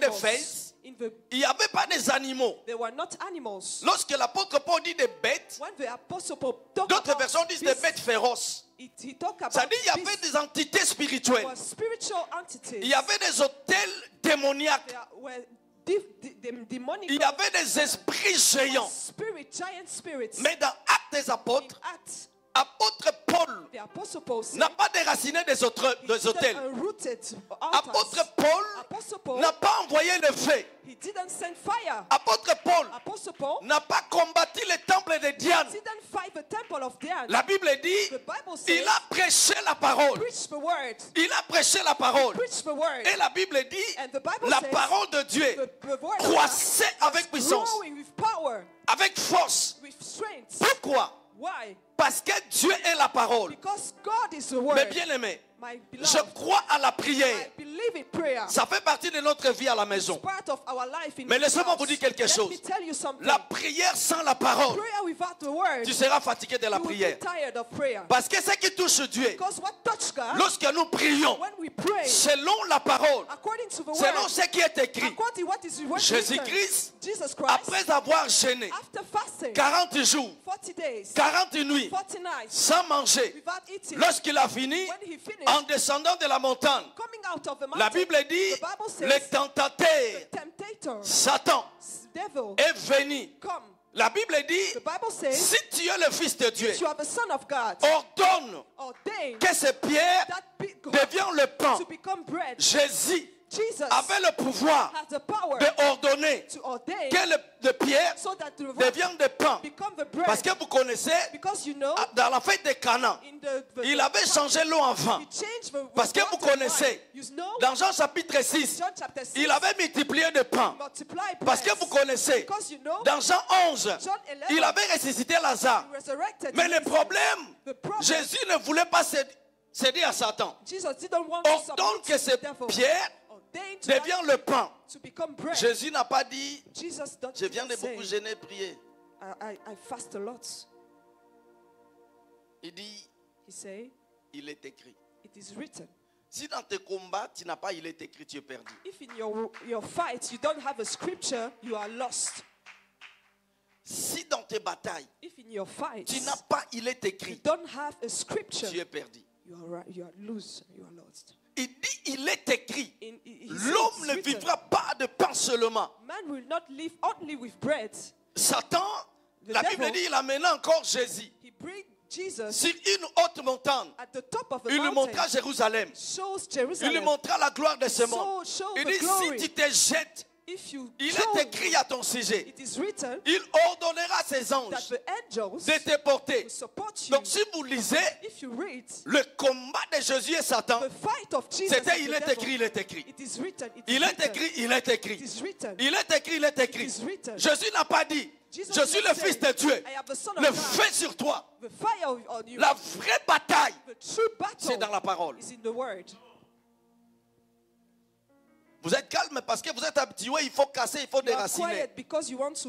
d'Éphèse, il n'y avait pas des animaux. Lorsque l'apôtre Paul dit des bêtes, d'autres versions disent des bêtes féroces. Ça dit qu'il y avait des entités spirituelles. Il y avait des hôtels démoniaques. Il y avait des esprits géants. Mais dans Actes des Apôtres, apôtre Paul n'a pas déraciné des hôtels. Apôtre Paul n'a pas envoyé le feu. Apôtre Paul n'a pas combattu les temples de Diane. La Bible dit il a prêché la parole. Il a prêché la parole. Et la Bible dit la parole de Dieu croissait avec puissance, avec force. Pourquoi? Parce que Dieu est la parole. Mais bien aimé, je crois à la prière. Ça fait partie de notre vie à la maison. Mais laissez-moi vous dire quelque chose. La prière sans la parole, tu seras fatigué de la prière. Parce que ce qui touche Dieu, lorsque nous prions selon la parole, selon ce qui est écrit, Jésus-Christ, après avoir jeûné 40 jours, 40 nuits, sans manger, lorsqu'il a fini, en descendant de la montagne, la Bible dit, le tentateur, Satan, est venu. La Bible dit, si tu es le Fils de Dieu, ordonne que ces pierres deviennent le pain. Jésus avait le pouvoir d'ordonner que les pierres deviennent des pains. Parce que vous connaissez, dans la fête de Cana, il avait changé l'eau en vin. Parce que vous connaissez, dans Jean chapitre 6, il avait multiplié de pains. Parce que vous connaissez, dans Jean 11, il avait ressuscité Lazare. Mais le problème, Jésus ne voulait pas céder à Satan. Ordonne que ces pierres devient le pain. Jésus n'a pas dit, je viens de beaucoup jeûner et prier. Il dit, il est écrit. Si dans tes combats, tu n'as pas il est écrit, tu es perdu. If in your fight you don't have a scripture, you are lost. Si dans tes batailles, if in your fight, tu n'as pas il est écrit, you don't have a scripture, tu es perdu. You are loose, you are lost. Il dit, il est écrit, l'homme ne vivra pas de pain seulement. Man will not live only with bread. Satan, la Bible dit, il amena encore Jésus sur une haute montagne. Il lui montra Jérusalem. Il lui montra la gloire de ce monde. Il dit, si tu te jettes, il est écrit à ton sujet. Il ordonnera à ses anges de te porter. Donc si vous lisez le combat de Jésus et Satan, c'était il est écrit, il est écrit. Il est écrit, il est écrit. Il est écrit, il est écrit. Jésus n'a pas dit, je suis le Fils de Dieu. Le feu sur toi. La vraie bataille, c'est dans la parole. Vous êtes calme parce que vous êtes habitué, il faut casser, il faut déraciner.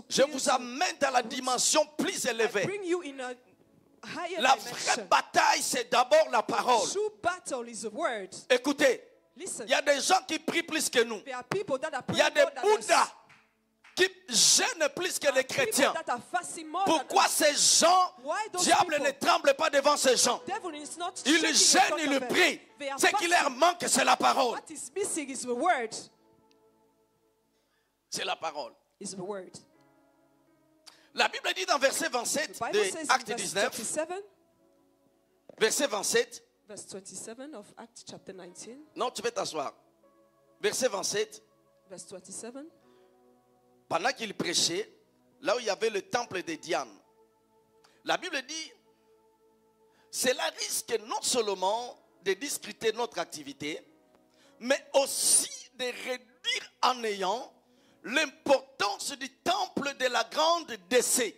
Je vous amène dans la dimension plus élevée. La vraie bataille, c'est d'abord la parole. Écoutez, il y a des gens qui prient plus que nous. Il y a des Bouddhas qui gênent plus que les chrétiens. Pourquoi ces gens, diable ne tremble pas devant ces gens? Ils gênent, ils prient. Ce qui leur manque, c'est la parole. C'est la parole. La Bible dit dans verset 27 de Acte 19, verset 27. Non, tu peux t'asseoir. Verset 27. Pendant qu'il prêchait, là où il y avait le temple de Diane, la Bible dit, cela risque non seulement de discréditer notre activité, mais aussi de réduire en néant l'importance du temple de la grande décès.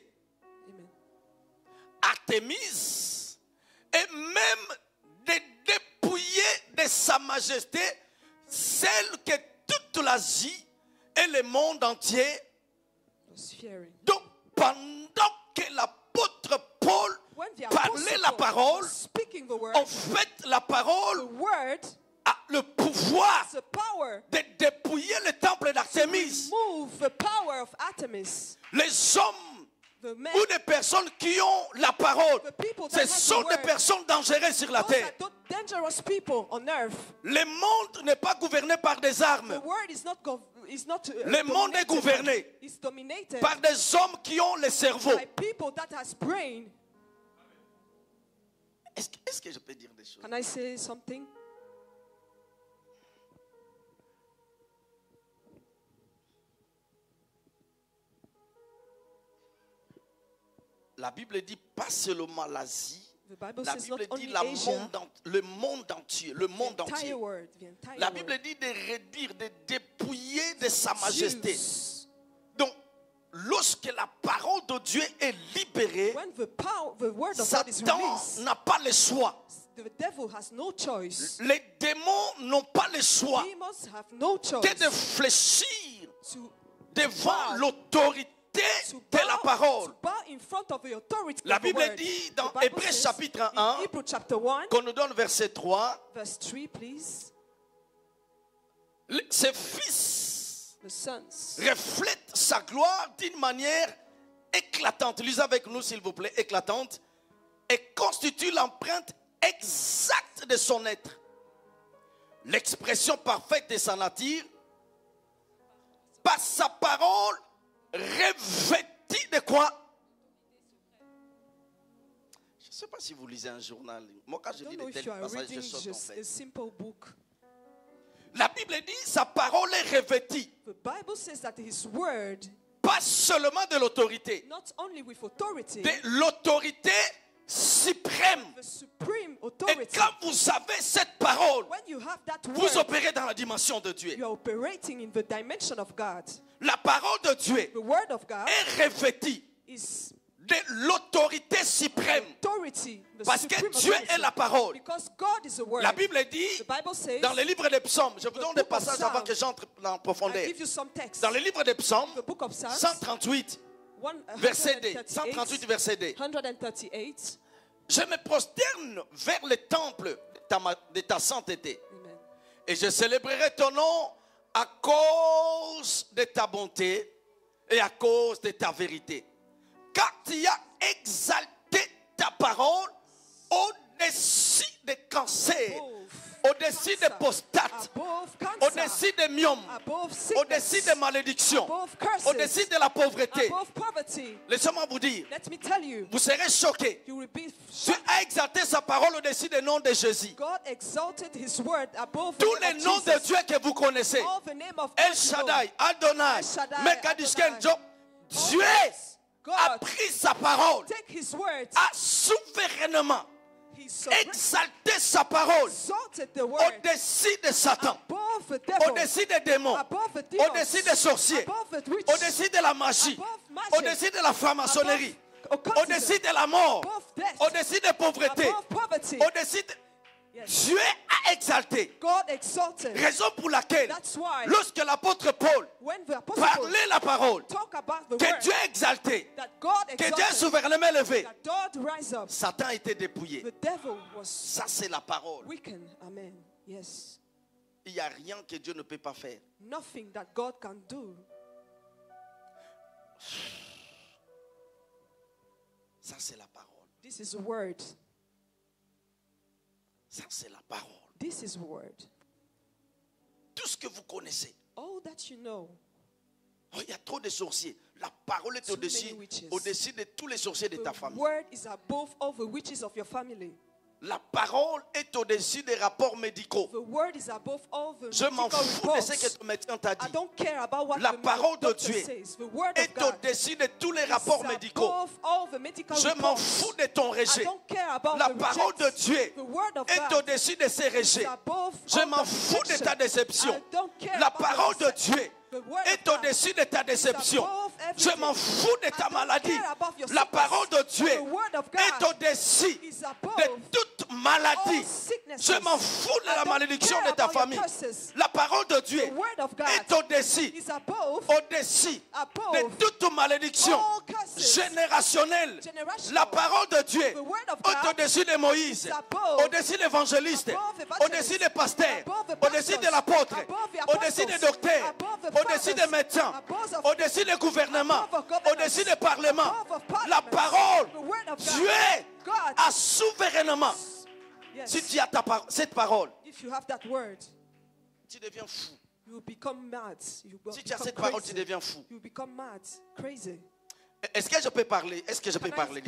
Artémis, et même de dépouiller de sa majesté celle que toute l'Asie et le monde entier. Donc pendant que l'apôtre Paul parlait la parole, en fait la parole a le pouvoir de dépouiller le temple d'Artémis. Les hommes ou des personnes qui ont la parole, ce sont des personnes dangereuses sur la terre. Le monde n'est pas gouverné par des armes. Le monde est gouverné par des hommes qui ont le cerveau. Est-ce que je peux dire des choses? Can I say something? La Bible dit pas seulement l'Asie. La Bible dit le monde entier. Le monde entier. La Bible dit de réduire, de dépouiller de sa majesté. Donc, lorsque la parole de Dieu est libérée, Satan n'a pas le choix. Les démons n'ont pas le choix que de fléchir devant l'autorité de la parole. La Bible dit dans Hébreux chapitre 1, qu'on nous donne verset 3, ses fils reflètent sa gloire d'une manière éclatante. Lisez avec nous s'il vous plaît, éclatante, et constitue l'empreinte exacte de son être. L'expression parfaite de sa nature, par sa parole revêtie de quoi? Je ne sais pas si vous lisez un journal. Moi, quand je lis des tels passages, je saute en fait. La Bible dit sa parole est revêtie. Pas seulement de l'autorité. De l'autorité suprême. Et quand vous avez cette parole, vous opérez dans la dimension de Dieu. La parole de Dieu est revêtie de l'autorité suprême. Parce que Dieu est la parole. La Bible dit dans le livre des psaumes, je vous donne des passages avant que j'entre en profondeur. Dans le livre des psaumes, 138, verset 2. 138, verset 2. Je me prosterne vers le temple de ta sainteté. Et je célébrerai ton nom à cause de ta bonté et à cause de ta vérité. Car tu as exalté ta parole au-dessus des cancers, au-dessus des postates, au-dessus des myomes, au-dessus des malédictions, au-dessus de la pauvreté. Laissez-moi vous dire, vous serez choqués. Dieu a exalté sa parole au-dessus des noms de Jésus. Tous les noms de Dieu que vous connaissez, El Shaddai, Adonai, Mekadishken, Job, Dieu a pris sa parole, a souverainement exalté sa parole au-dessus de Satan, au-dessus des démons, au-dessus des sorciers, au-dessus de la magie, au-dessus de la franc-maçonnerie, au-dessus de la mort, au-dessus de la pauvreté, au-dessus de... Dieu a exalté. Raison pour laquelle, lorsque l'apôtre Paul parlait la parole, que Dieu a exalté, que Dieu a souverainement élevé, Satan a été dépouillé. Ça, c'est la parole. Il n'y a rien que Dieu ne peut pas faire. Ça, c'est la parole. Ça, c'est la parole. This is word. Tout ce que vous connaissez. All that you know. Oh, il y a trop de sorciers. La parole est au-dessus de tous les sorciers de ta famille. The word is above all the witches of your family. La parole est au-dessus des rapports médicaux. Je m'en fous de ce que ton médecin t'a dit. La parole de Dieu est au-dessus de tous les rapports médicaux. Je m'en fous de ton rejet. La parole de Dieu est au-dessus de ces rejets. Je m'en fous de ta déception. La parole de Dieu est au-dessus de ta déception. Je m'en fous de ta maladie. La parole de Dieu est au-dessus de toute maladie. Je m'en fous de la malédiction de ta famille. La parole de Dieu est au-dessus de toute malédiction générationnelle. La parole de Dieu est au-dessus de Moïse, au-dessus de l'évangéliste, au-dessus des pasteurs, au-dessus de l'apôtre, au-dessus des docteurs, au-dessus des médecins, au-dessus des gouvernements, au-dessus des parlements. La parole, Dieu a souverainement. Si tu as cette parole, tu deviens fou. Si tu as cette parole, tu deviens fou. Est-ce que je peux parler? Est-ce que je peux parler?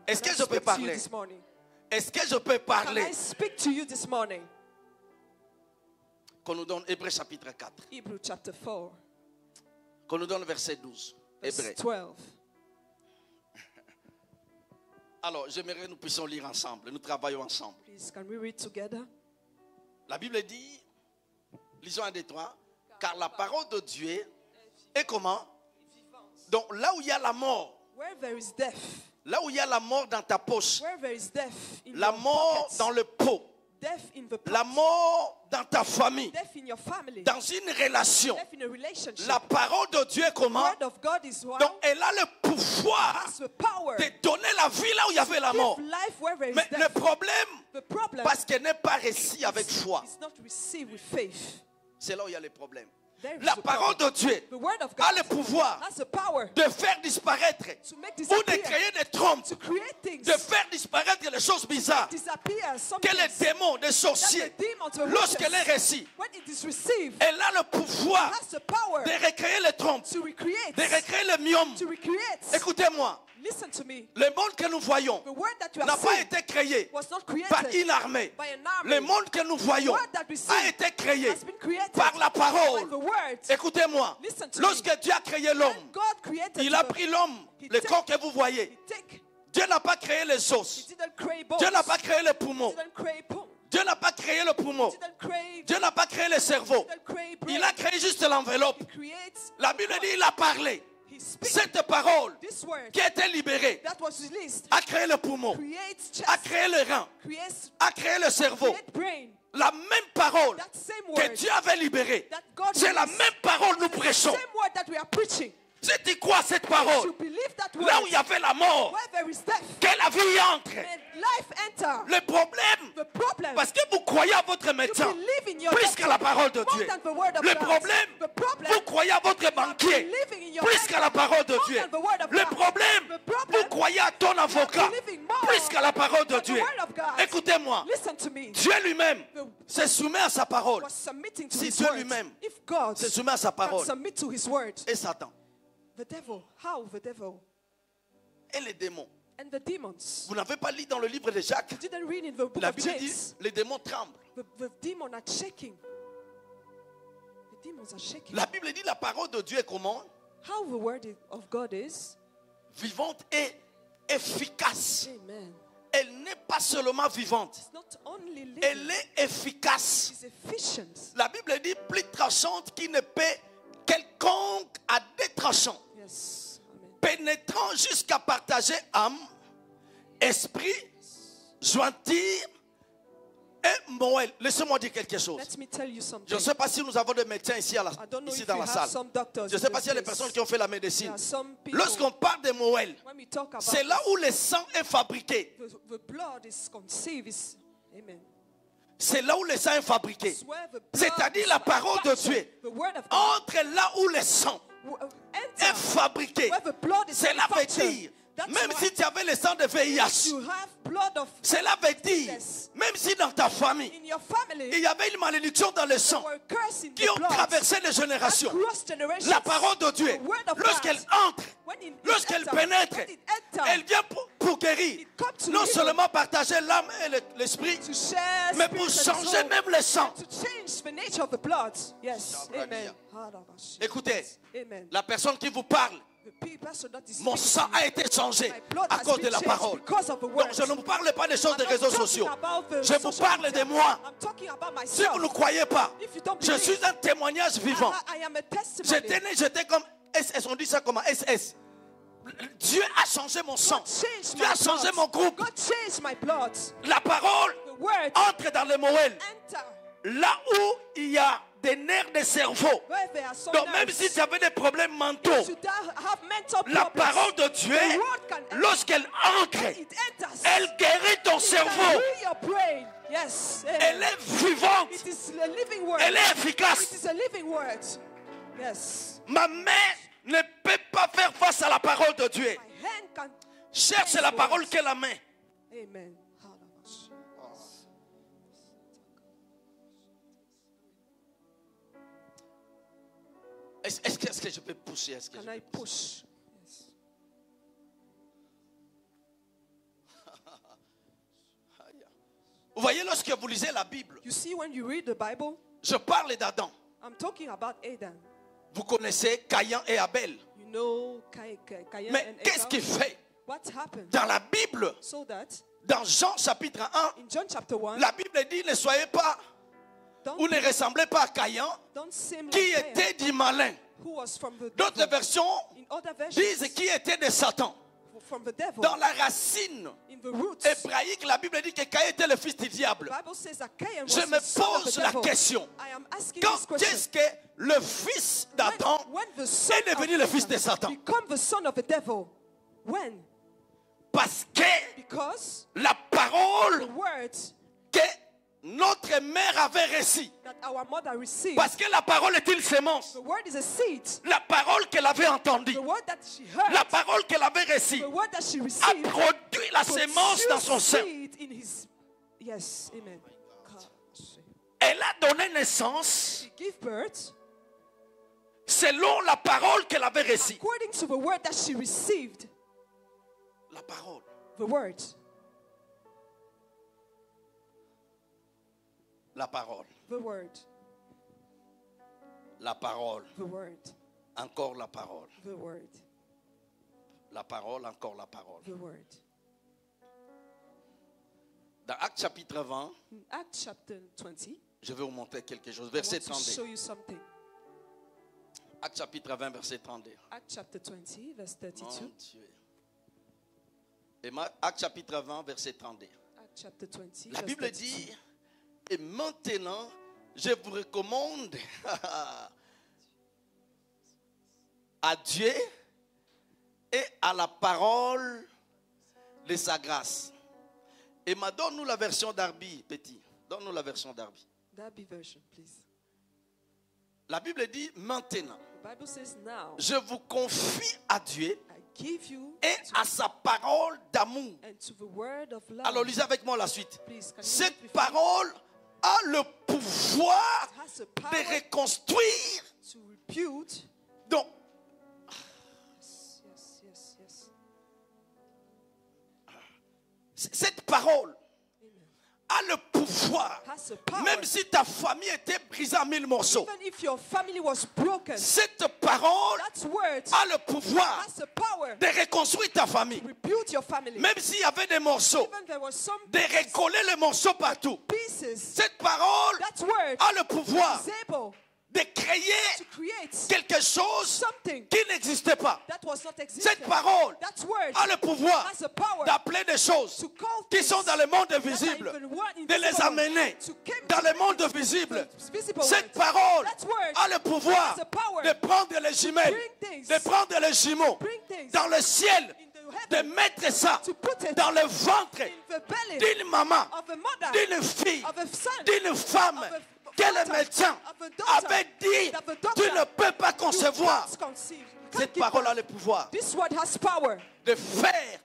Est-ce que je peux parler? Est-ce que je peux parler? Qu'on nous donne Hébreux chapitre 4. Qu'on nous donne verset 12. Hébreux. Alors, j'aimerais que nous puissions lire ensemble. Nous travaillons ensemble. La Bible dit, lisons 1, 2, 3. Car la parole de Dieu est comment? Donc là où il y a la mort, là où il y a la mort dans ta poche, la mort dans le pot, la mort dans ta famille, dans une relation, la parole de Dieu est comment? Donc elle a le pouvoir de donner la vie là où il y avait la mort. Mais le problème, parce qu'elle n'est pas réussie avec foi, c'est là où il y a le problème. La parole de Dieu a le pouvoir de faire disparaître ou de créer des trompes, de faire disparaître les choses bizarres que les démons, les sorciers, lorsqu'elle est réussie, elle a le pouvoir de recréer les trompes, de recréer le myome. Écoutez-moi. Le monde que nous voyons n'a pas été créé par une armée. Le monde que nous voyons a été créé par la parole. Écoutez-moi, lorsque Dieu a créé l'homme, il a pris l'homme, le corps que vous voyez. Dieu n'a pas créé les os. Dieu n'a pas créé les poumons. Dieu n'a pas créé le poumon. Dieu n'a pas créé le cerveau. Il a créé juste l'enveloppe. La Bible dit il a parlé. Cette parole qui a été libérée a créé le poumon, a créé le rein, a créé le cerveau. La même parole que Dieu avait libérée, c'est la même parole que nous prêchons. Si tu crois cette parole, là où il y avait la mort, que la vie entre. Le problème, parce que vous croyez à votre médecin plus qu'à la parole de Dieu. Le problème, vous croyez à votre banquier plus qu'à la parole de Dieu. Le problème, vous croyez à ton avocat plus qu'à la parole de Dieu. Écoutez-moi, Dieu lui-même se soumet à sa parole. Si Dieu lui-même se soumet à sa parole, et Satan, the devil, how the devil, et les démons. And the demons. Vous n'avez pas lu dans le livre de Jacques. You didn't read in the book La of Bible James. dit les démons tremblent. The demons are shaking. The demons are shaking. La Bible dit la parole de Dieu est comment? How the word of God is vivante et efficace. Amen. Elle n'est pas seulement vivante. It's not only living, elle est efficace. It's efficient. La Bible dit plus tranchante qu'une épée quelconque à deux tranchants. Yes. Amen. Pénétrant jusqu'à partager âme, esprit, jointure et moelle. Laissez-moi dire quelque chose. Let me tell you something. Je ne sais pas si nous avons des médecins ici, ici dans la salle. Je ne sais pas s'il y a des personnes qui ont fait la médecine. Lorsqu'on parle de moelle, c'est là où le sang est fabriqué. The blood is conceived. Amen. C'est là où le sang est fabriqué. C'est-à-dire la parole de Dieu. Entre là où le sang est fabriqué. Cela veut dire, même si tu avais le sang de VIH, cela veut dire, même si dans ta famille, il y avait une malédiction dans le sang qui ont traversé les générations, la parole de Dieu, lorsqu'elle entre, lorsqu'elle pénètre, elle vient pour guérir. Non seulement partager l'âme et l'esprit, mais pour changer même le sang. Écoutez, la personne qui vous parle, mon sang a été changé à cause de la parole. Donc je ne vous parle pas des choses des réseaux sociaux. Je vous parle de moi. Si vous ne croyez pas, je suis un témoignage vivant. J'étais né, j'étais comme SS, on dit ça comment? SS. Dieu a changé mon sang. Dieu a changé mon groupe. La parole entre dans les moelles. Là où il y a des nerfs de cerveau. Donc même si tu avais des problèmes mentaux, la parole de Dieu, lorsqu'elle entre, elle guérit ton cerveau. Elle est vivante. Elle est efficace. Ma main ne peut pas faire face à la parole de Dieu. Cherche la parole que la main. Amen. Est-ce que je peux pousser? Can I push? Yes. Vous voyez, lorsque vous lisez la Bible, you see, when you read the Bible, je parle d'Adam. I'm talking about Adam. Vous connaissez Caïn et Abel. You know, mais qu'est-ce qu'il fait? What happened? Dans la Bible, so that, dans Jean chapitre 1, in John chapter 1, la Bible dit ne soyez pas ou ne ressemblez pas à Caïn qui était du malin. D'autres versions disent qui était de Satan. Dans la racine hébraïque, la Bible dit que Caïn était le fils du diable. Je me pose la question. Quand est-ce que le fils d'Adam est devenu le fils de Satan? Parce que la parole que notre mère avait reçue, parce que la parole est une sémence, la parole qu'elle avait entendue, la parole qu'elle avait reçue a produit la sémence dans son sein. Elle a donné naissance selon la parole qu'elle avait reçue. La parole. The word. La parole. The word. La parole. The word. Encore la parole. The word. La parole, encore la parole. The word. Dans Actes chapitre 20, in Acts chapter 20, je vais vous montrer quelque chose. Verset 32. show you something. Actes chapitre 20, verset 32. Acts chapter 20, verse 32. Mon Dieu. Et Actes chapitre 20, verset 32. Acts chapter 20, la Bible dit, et maintenant, je vous recommande à Dieu et à la parole de sa grâce. Et donne-nous la version d'Arby, petit. Donne-nous la version d'Arby. Darby version, please. La Bible dit maintenant. The Bible says now. Je vous confie à Dieu give you et à sa parole d'amour. And to the word of love. Alors lisez avec moi la suite. Please, cette parole a le pouvoir de reconstruire. To repute. Donc, cette parole a le pouvoir, même si ta famille était brisée en 1000 morceaux. Cette parole a le pouvoir de reconstruire ta famille. Même s'il y avait des morceaux, de recoller les morceaux partout. Cette parole a le pouvoir de créer quelque chose qui n'existait pas. Cette parole a le pouvoir d'appeler des choses qui sont dans le monde visible, de les amener dans le monde visible. Cette parole a le pouvoir de prendre les jumelles, de prendre les jumeaux dans le ciel, de mettre ça dans le ventre d'une maman, d'une fille, d'une femme. Quel médecin avait dit tu ne peux pas concevoir. Cette parole a le pouvoir de faire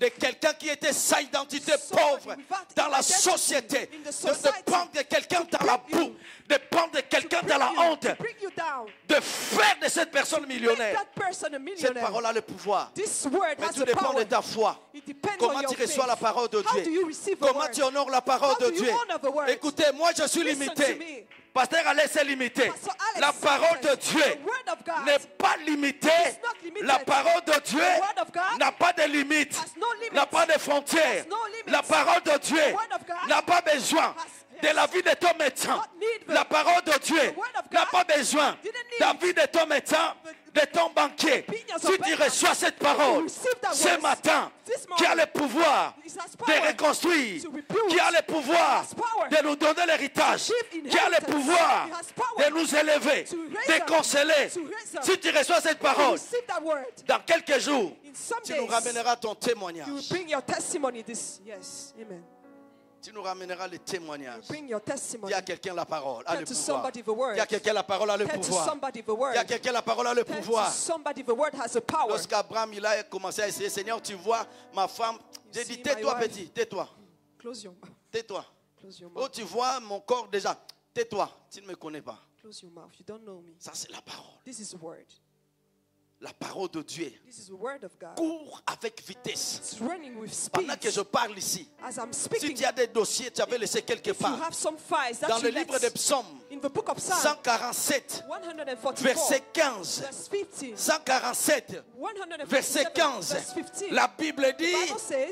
de quelqu'un qui était sa identité pauvre dans la société, de prendre quelqu'un dans la boue, de prendre quelqu'un dans la honte, de faire de cette personne millionnaire. Cette parole a le pouvoir. Mais tout dépend de ta foi. Comment tu reçois la parole de Dieu? Comment tu honores la parole de Dieu? Écoutez, moi je suis limité. Pasteur Alex est limité. La parole de Dieu n'est pas limitée. La parole de Dieu n'a pas de limites, n'a pas de frontières. La parole de Dieu n'a pas besoin de la vie de ton médecin. La parole de Dieu n'a pas besoin de la vie de ton médecin. de ton banquier. Si tu reçois cette parole ce matin, qui a le pouvoir de reconstruire, qui a le pouvoir de nous donner l'héritage, qui a le pouvoir de nous élever, de consoler. Si tu reçois cette parole, dans quelques jours, tu nous ramèneras ton témoignage. Tu nous ramèneras le témoignage. Il y a quelqu'un la parole a le pouvoir. Il y a quelqu'un la parole a le pouvoir. Il y a quelqu'un la parole a le pouvoir. Lorsqu'Abraham il a commencé à essayer, Seigneur, tu vois ma femme. J'ai dit, tais-toi petit, tais-toi. Tais-toi. Oh, tu vois mon corps déjà. Tais-toi, tu ne me connais pas. Ça c'est la parole. La parole de Dieu court avec vitesse. Pendant que je parle ici, si tu as des dossiers, tu avais laissé quelque part. Dans le livre des psaumes, 147, verset 15. 147, verset 15. La Bible dit,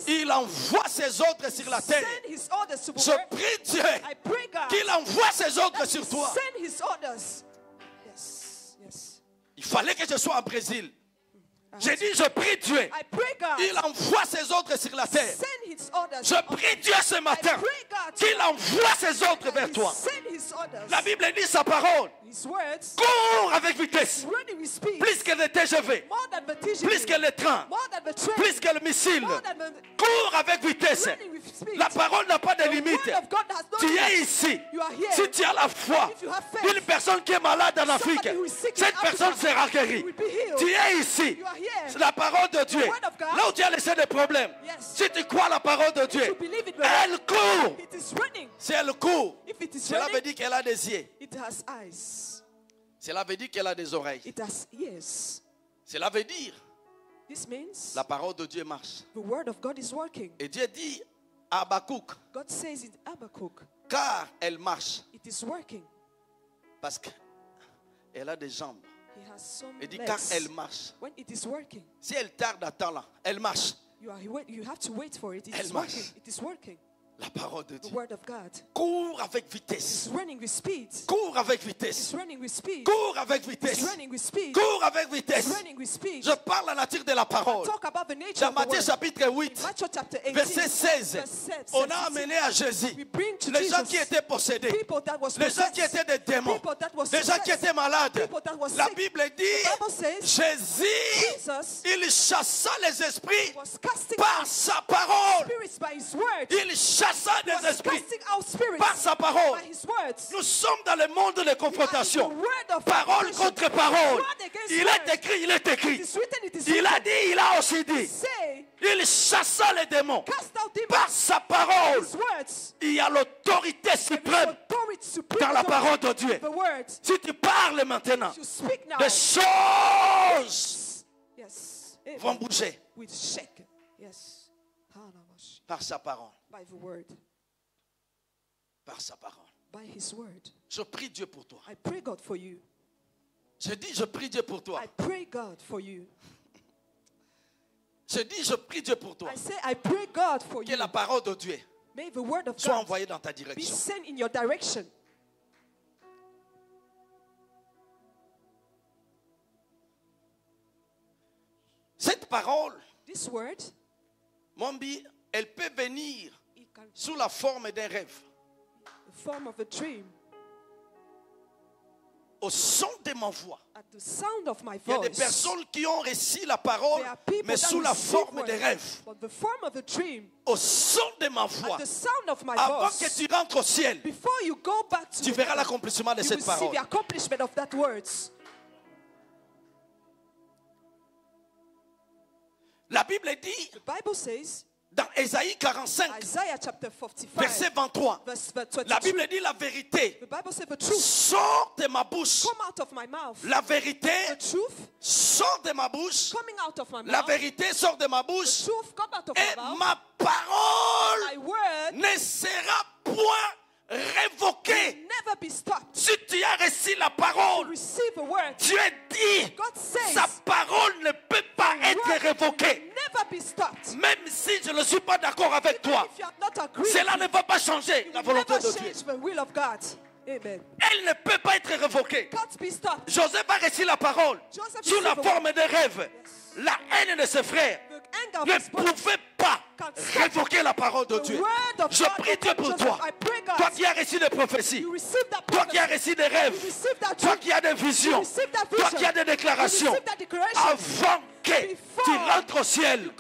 il envoie ses ordres sur la terre. Je prie Dieu qu'il envoie ses ordres sur toi. Il fallait que je sois au Brésil. J'ai dit, je prie Dieu. Il envoie ses ordres sur la terre. Je prie Dieu ce matin qu'il envoie ses ordres vers toi. La Bible dit sa parole. Cours avec vitesse. Plus que le TGV. Plus que le train. Plus que le missile. Cours avec vitesse. La parole n'a pas de limite. Tu es ici. Si tu as la foi, une personne qui est malade en Afrique, cette personne sera guérie. Tu es ici. C'est la parole de Dieu. Là où tu as laissé des problèmes, si tu crois la parole de Dieu, elle court. Si elle court, cela veut dire qu'elle a des yeux. Cela veut dire qu'elle a des oreilles. Cela veut dire la parole de Dieu marche. Et Dieu dit à Habakkuk, car elle marche. Parce qu'elle a des jambes. Il dit car elle marche. Si elle tarde à temps là, elle marche. Elle marche. La parole de Dieu. Cours avec vitesse. Cours avec vitesse. Cours avec vitesse. Cours avec vitesse. Je parle la nature de la parole. Dans Matthieu chapitre 8, verset 16, on a amené à Jésus les gens qui étaient possédés, les gens qui étaient des démons, les gens qui étaient malades. La Bible dit, Jésus, il chassa les esprits par sa parole. Il chassa des esprits par sa parole. Nous sommes dans le monde de confrontation. Parole contre parole. Il est écrit, il est écrit. Il a dit, il a aussi dit. Il chassa les démons par sa parole. Il y a l'autorité suprême dans la parole de Dieu. Si tu parles maintenant, des choses vont bouger par sa parole. Par sa parole. Je prie Dieu pour toi. Je dis, je prie Dieu pour toi. Je dis, je prie Dieu pour toi. Que la parole de Dieu soit envoyée dans ta direction. Cette parole, mon bien, elle peut venir sous la forme d'un rêve. Au son de ma voix. Il y a des personnes qui ont reçu la parole, mais sous la forme de rêve. Au son de ma voix, avant que tu rentres au ciel, tu verras l'accomplissement de cette parole. La Bible dit, dans Ésaïe 45, verset 23, la Bible dit la vérité sort de ma bouche. La vérité sort de ma bouche. La vérité sort de ma bouche. Et ma parole ne sera point révoquée. Si tu as reçu la parole, Dieu dit, sa parole ne peut pas être révoquée. Même si je ne suis pas d'accord avec toi, cela ne va pas changer la volonté de Dieu. Amen. Elle ne peut pas être révoquée. Can't be stopped. Joseph a reçu la parole sous la forme de rêve. La haine de ses frères ne pouvait pas révoquer la parole de Dieu. Je prie Dieu pour toi. Toi qui as reçu des prophéties, toi qui as reçu des rêves, toi qui as des visions, toi qui as des déclarations, avant que tu rentres au ciel,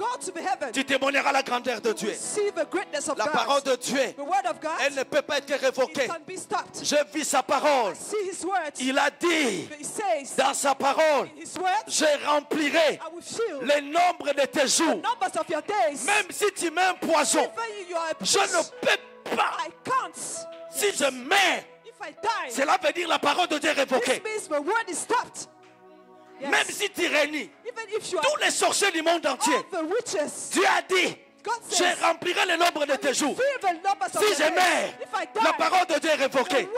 tu témoigneras la grandeur de Dieu. La parole de Dieu, elle ne peut pas être révoquée. Je vis sa parole. Il a dit dans sa parole, je remplirai le nombre de tes jours. Même si tu mets un poison, je ne peux pas. Si je meurs, cela veut dire la parole de Dieu est révoquée. Même si tu régnes, tous les sorciers du monde entier, Dieu a dit, je remplirai le nombre de tes jours. Si je meurs, la parole de Dieu est révoquée.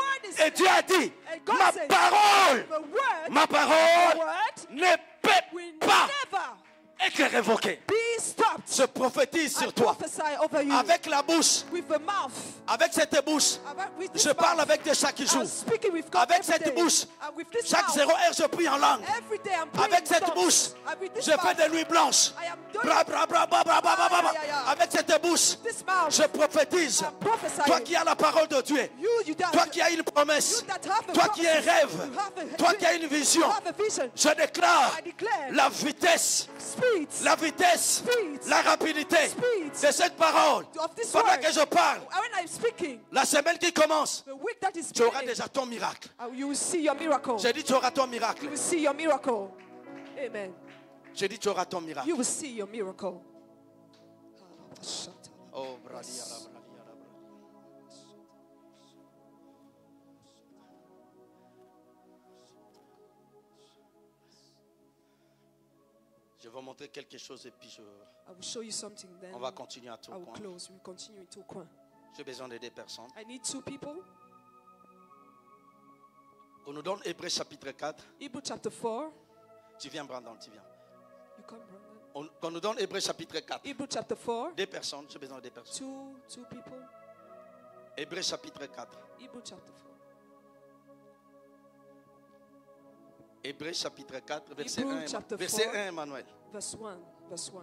Et Dieu a dit, ma parole ne peut pas être révoquée. Je prophétise sur toi. Avec la bouche, avec cette bouche, je parle avec toi chaque jour. Avec cette bouche, chaque 0 heure, je prie en langue. Avec cette bouche, je fais des nuits blanches. Avec cette bouche, je prophétise. Toi qui as la parole de Dieu, toi qui as une promesse, toi qui as un rêve, toi qui as une vision, je déclare la vitesse, la rapidité de cette parole. Pendant que je parle, la semaine qui commence, tu auras déjà ton miracle. J'ai dit tu auras ton miracle. Amen. J'ai dit tu auras ton miracle. You will see your miracle. Oh, je vais montrer quelque chose et puis on va continuer à tout coin. J'ai besoin de 2 personnes. I need 2 people. On nous donne Hébreux chapitre 4. Hebrew chapter 4. Tu viens, Brandon, tu viens. You come, Brandon. On nous donne Hébreux chapitre 4. Hebrew chapter 4. 2 personnes, j'ai besoin de 2 personnes. Two people. Hébreux chapitre 4. Hebrew chapter 4. Hébreux chapitre 4, verset 1. Verset 1, Emmanuel. Verse 1. Verse 1.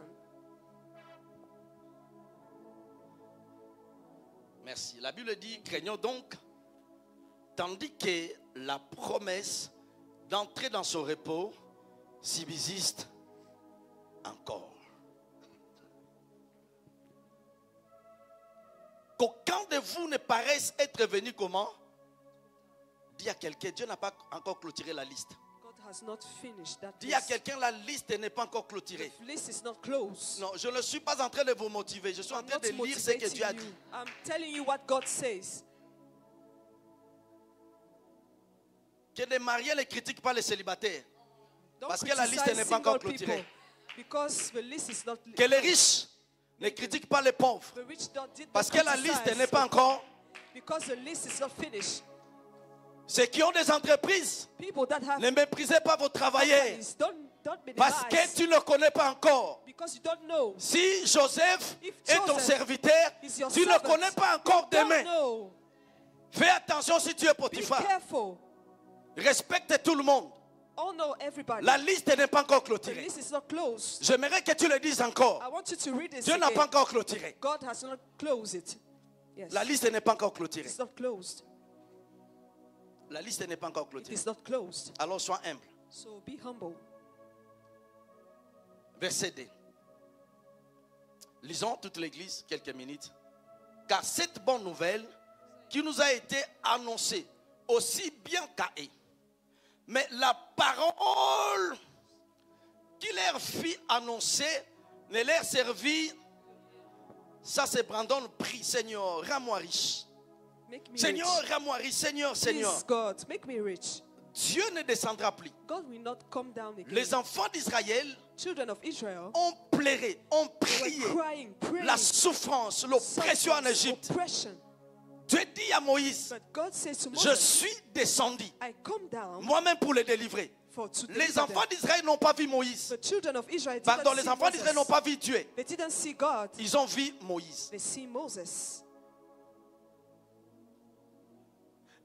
Merci. La Bible dit, craignons donc, tandis que la promesse d'entrer dans son repos subsiste encore. Qu'aucun de vous ne paraisse être venu comment? Dis à quelqu'un, Dieu n'a pas encore clôturé la liste. Dis à quelqu'un, la liste n'est pas encore clôturée. Non, je ne suis pas en train de vous motiver. Je suis en train de lire ce que Dieu a dit. I'm telling you what God says. Que les mariés ne critiquent pas les célibataires. Parce que la liste n'est pas encore clôturée. Que les riches ne critiquent pas les pauvres. Parce que la liste n'est pas encore. Ceux qui ont des entreprises, ne méprisez pas vos travailleurs. Parce que tu ne le connais pas encore. Si Joseph est ton serviteur, tu ne le connais pas encore demain. Fais attention si tu es Potiphar. Respecte tout le monde. La liste n'est pas encore clôturée. J'aimerais que tu le dises encore. Dieu n'a pas encore clôturé. La liste n'est pas encore clôturée. La liste n'est pas encore clôturée. Alors sois humble. So be humble. Verset 2. Lisons toute l'église quelques minutes. Car cette bonne nouvelle qui nous a été annoncée aussi bien qu'à eux, mais la parole qui leur fit annoncer ne leur servit. Ça c'est Brandon prie. Seigneur, rends-moi riche. Seigneur, rends-moi riche. Seigneur, Seigneur. Please God, make me rich. Dieu ne descendra plus. God will not come down again. Les enfants d'Israël ont pleuré, ont prié la souffrance, l'oppression en Égypte. Dieu dit à Moïse, je suis descendu moi-même pour les délivrer. Les enfants d'Israël n'ont pas vu Moïse. Pardon, les enfants d'Israël n'ont pas vu Dieu. Ils ont vu Moïse.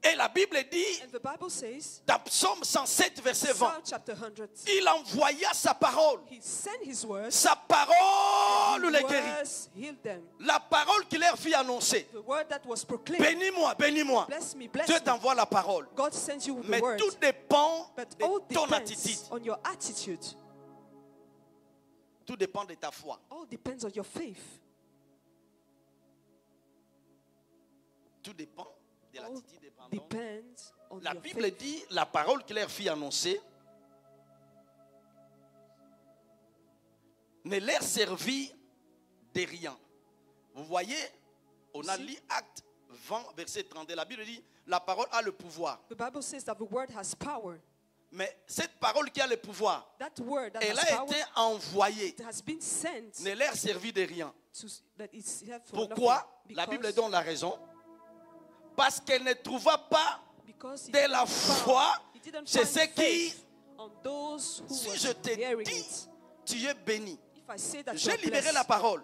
Et la Bible dit, dans Psaume 107, verset 20, il envoya sa parole. Sa parole les guérit. La parole qu'il leur fit annoncer. Bénis-moi, bénis-moi. Dieu t'envoie la parole. Mais tout dépend de ton attitude. Tout dépend de ta foi. Tout dépend de l'attitude dépendante. La Bible dit, la parole qu'il leur fit annoncer ne leur servit de rien. Vous voyez, on a lu Acte 20, verset 32. La Bible dit, la parole a le pouvoir. The Bible says that the word has power. Mais cette parole qui a le pouvoir, elle a été envoyée, ne leur servit de rien. Pourquoi? La Bible donne la raison. Parce qu'elle ne trouva pas de la foi chez ceux qui, si je te dis, tu es béni. J'ai libéré la parole,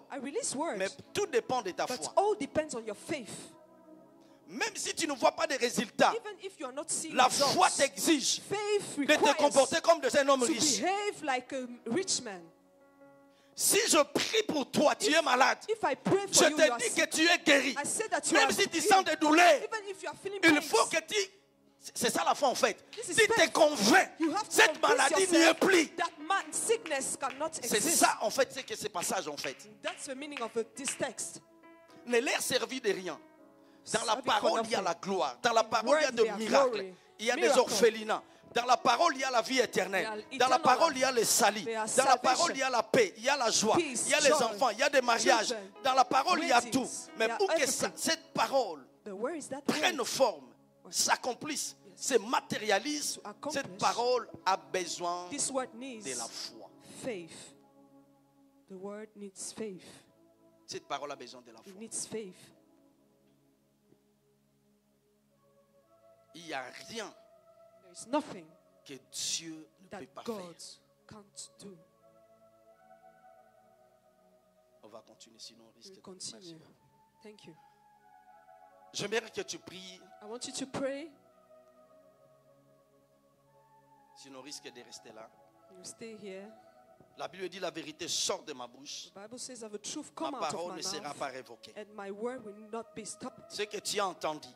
mais tout dépend de ta foi. Même si tu ne vois pas de résultats, la foi t'exige de te comporter comme un homme riche. Si je prie pour toi, tu es malade, je te dis que tu es guéri. Même si tu sens des douleurs, il faut que tu... C'est ça la foi en fait. Si tu te convaincs, cette maladie n'y est plus. C'est ça en fait, c'est que ce passage en fait. Ne leur servit de rien. Dans la parole, il y a la gloire. Dans la parole, il y a des miracles. Il y a des orphelinats. Dans la parole, il y a la vie éternelle. Dans la parole, il y a le salut. Dans la parole, il y a la paix, il y a la joie, il y a les enfants, il y a des mariages. Dans la parole, il y a tout. Mais pour que cette parole prenne forme, s'accomplisse, se matérialise, cette parole a besoin de la foi. Cette parole a besoin de la foi. Il n'y a rien que Dieu ne peut pas faire. On va continuer, sinon on risque de continuer. J'aimerais que tu pries. Sinon on risque de rester là. La Bible dit la vérité sort de ma bouche. Ma parole ne sera pas révoquée. Ce que tu as entendu,